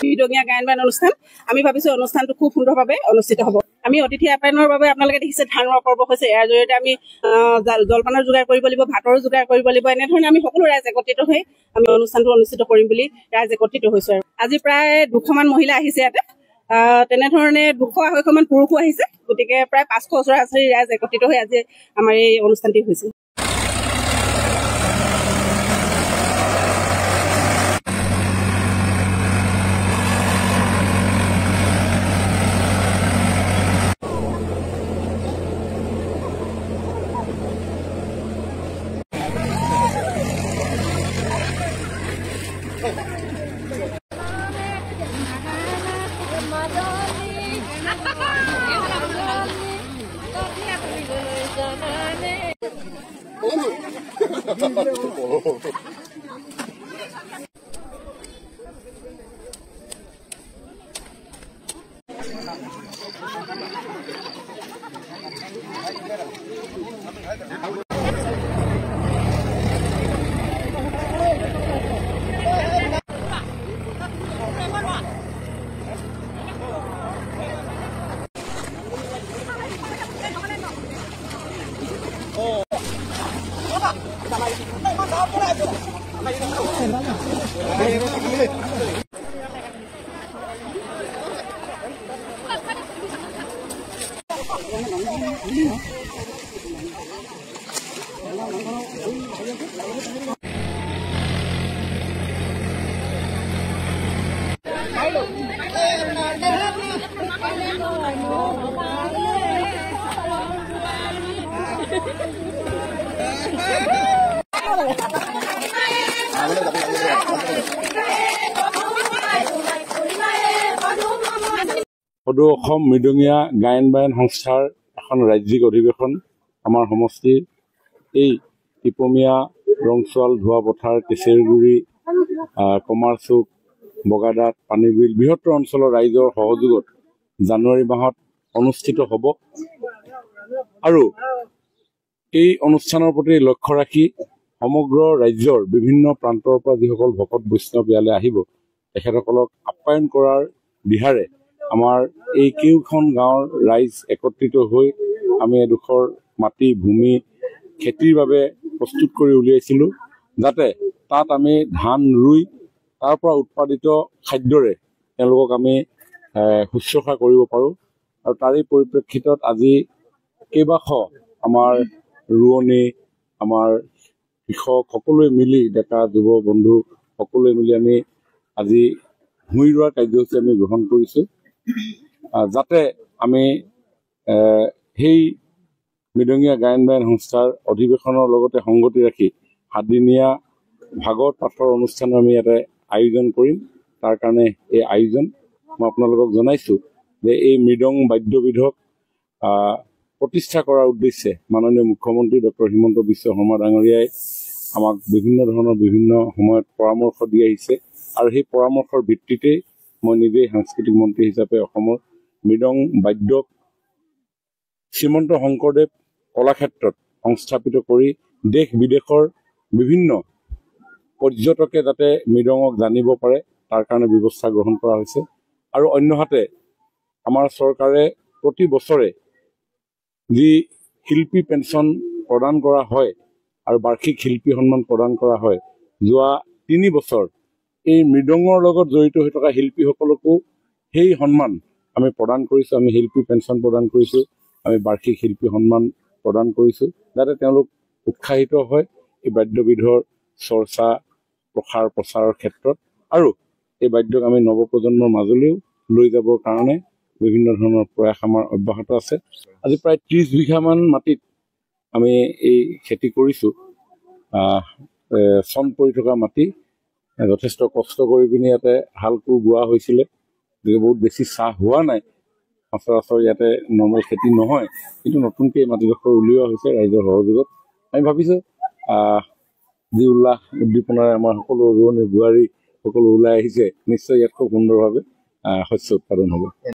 দুইডঙীয়া গায়ন বায়ন অনুষ্ঠান আমি ভাবিছোঁ অনুষ্ঠানটো খুব সুন্দৰভাৱে অনুষ্ঠিত হ'ব। আমি অতিথি আপ্যায়নৰ বাবে আপোনালোকে দেখিছে ধান ৰোৱা পৰ্ব হৈছে। ইয়াৰ জৰিয়তে আমি জলপানৰ যোগাৰ কৰিব লাগিব, ভাতৰো যোগাৰ কৰিব লাগিব। এনেধৰণে আমি সকলো ৰাইজ একত্ৰিত হৈ আমি অনুষ্ঠানটো অনুষ্ঠিত কৰিম বুলি ৰাইজ একত্ৰিত হৈছোঁ। আৰু আজি প্ৰায় 200মান মহিলা আহিছে ইয়াতে, তেনেধৰণে 200-250মান পুৰুষো আহিছে। গতিকে প্ৰায় 500 ওচৰা-ওচৰি ৰাইজ একত্ৰিত হৈ আজি আমাৰ এই অনুষ্ঠানটি হৈছে। সদৌ অসম মৃদঙীয়া গায়ন বায়ন সংস্থাৰ এখন ৰাজ্যিক অধিৱেশন আমাৰ সমষ্টিৰ এই টিপমীয়া, ৰংচোৱাল, ধোৱাপথাৰ, কেচেৰগুৰি, কমাৰচুক, বগাদাঁত, পানীবিল বৃহত্তৰ অঞ্চলৰ ৰাইজৰ সহযোগত জানুৱাৰী মাহত অনুষ্ঠিত হ'ব। আৰু এই অনুষ্ঠানৰ প্ৰতি লক্ষ্য ৰাখি সমগ্ৰ ৰাজ্যৰ বিভিন্ন প্ৰান্তৰ পৰা যিসকল ভকত বৈষ্ণৱ ইয়ালৈ আহিব, তেখেতসকলক আপ্যায়ন কৰাৰ দিহাৰে আমাৰ এই কেইখন গাঁৱৰ ৰাইজ একত্ৰিত হৈ আমি এডোখৰ মাটি ভূমি খেতিৰ বাবে প্ৰস্তুত কৰি উলিয়াইছিলোঁ, যাতে তাত আমি ধান ৰুই তাৰ পৰা উৎপাদিত খাদ্যৰে তেওঁলোকক আমি শুশ্ৰূষা কৰিব পাৰোঁ। আৰু তাৰেই পৰিপ্ৰেক্ষিতত আজি কেইবাশ আমাৰ ৰোৱনী, আমাৰ কৃষক সকলোৱে মিলি, ডেকা যুৱ বন্ধু সকলোৱে মিলি আমি আজি ভূঁই ৰোৱাৰ কাৰ্যসূচী আমি গ্ৰহণ কৰিছোঁ, যাতে আমি সেই মৃদঙীয়া গায়ন বায়ন সংস্থাৰ অধিৱেশনৰ লগতে সংগতি ৰাখি 7দিনীয়া ভাগৱত পাঠৰ অনুষ্ঠানো আমি ইয়াতে আয়োজন কৰিম। তাৰ কাৰণে এই আয়োজন মই আপোনালোকক জনাইছোঁ যে এই মৃদং বাদ্যবিধক প্ৰতিষ্ঠা কৰাৰ উদ্দেশ্যে মাননীয় মুখ্যমন্ত্ৰী ডক্টৰ হিমন্ত বিশ্ব শৰ্মা ডাঙৰীয়াই আমাক বিভিন্ন ধৰণৰ বিভিন্ন সময়ত পৰামৰ্শ দি আহিছে। আৰু সেই পৰামৰ্শৰ ভিত্তিতেই মই নিজেই সাংস্কৃতিক মন্ত্ৰী হিচাপে অসমৰ মৃদং বাদ্যক শ্ৰীমন্ত শংকৰদেৱ কলাক্ষেত্ৰত সংস্থাপিত কৰি দেশ বিদেশৰ বিভিন্ন পৰ্যটকে যাতে মৃদঙক জানিব পাৰে তাৰ কাৰণে ব্যৱস্থা গ্ৰহণ কৰা হৈছে। আৰু অন্যহাতে আমাৰ চৰকাৰে প্ৰতি বছৰে যি শিল্পী পেঞ্চন প্ৰদান কৰা হয় আৰু বাৰ্ষিক শিল্পী সন্মান প্ৰদান কৰা হয়, যোৱা 3 বছৰ এই মৃদঙৰ লগত জড়িত হৈ থকা শিল্পীসকলকো সেই সন্মান আমি প্ৰদান কৰিছোঁ। আমি শিল্পী পেঞ্চন প্ৰদান কৰিছোঁ, আমি বাৰ্ষিক শিল্পী সন্মান প্ৰদান কৰিছোঁ, যাতে তেওঁলোক উৎসাহিত হয় এই বাদ্যবিধৰ চৰ্চা প্ৰচাৰৰ ক্ষেত্ৰত। আৰু এই বাদ্যক আমি নৱপ্ৰজন্মৰ মাজলৈও লৈ যাবৰ কাৰণে বিভিন্ন ধৰণৰ প্ৰয়াস আমাৰ অব্যাহত আছে। আজি প্ৰায় 30 বিঘামান মাটিত আমি এই খেতি কৰিছোঁ। চন পৰি থকা মাটি, যথেষ্ট কষ্ট কৰি পিনি ইয়াতে হাল কোৰ বোৱা হৈছিলে, গতিকে বহুত বেছি চাহ হোৱা নাই। সচৰাচৰ ইয়াতে নৰ্মেল খেতি নহয়, কিন্তু নতুনকৈ মাটিডোখৰ উলিওৱা হৈছে ৰাইজৰ সহযোগত। আমি ভাবিছোঁ যি উল্লাস উদ্দীপনাৰে আমাৰ সকলো ৰোৱনী বোৱাৰী সকলো ওলাই আহিছে, নিশ্চয় ইয়াত খুব সুন্দৰভাৱে শস্য উৎপাদন হ'ব।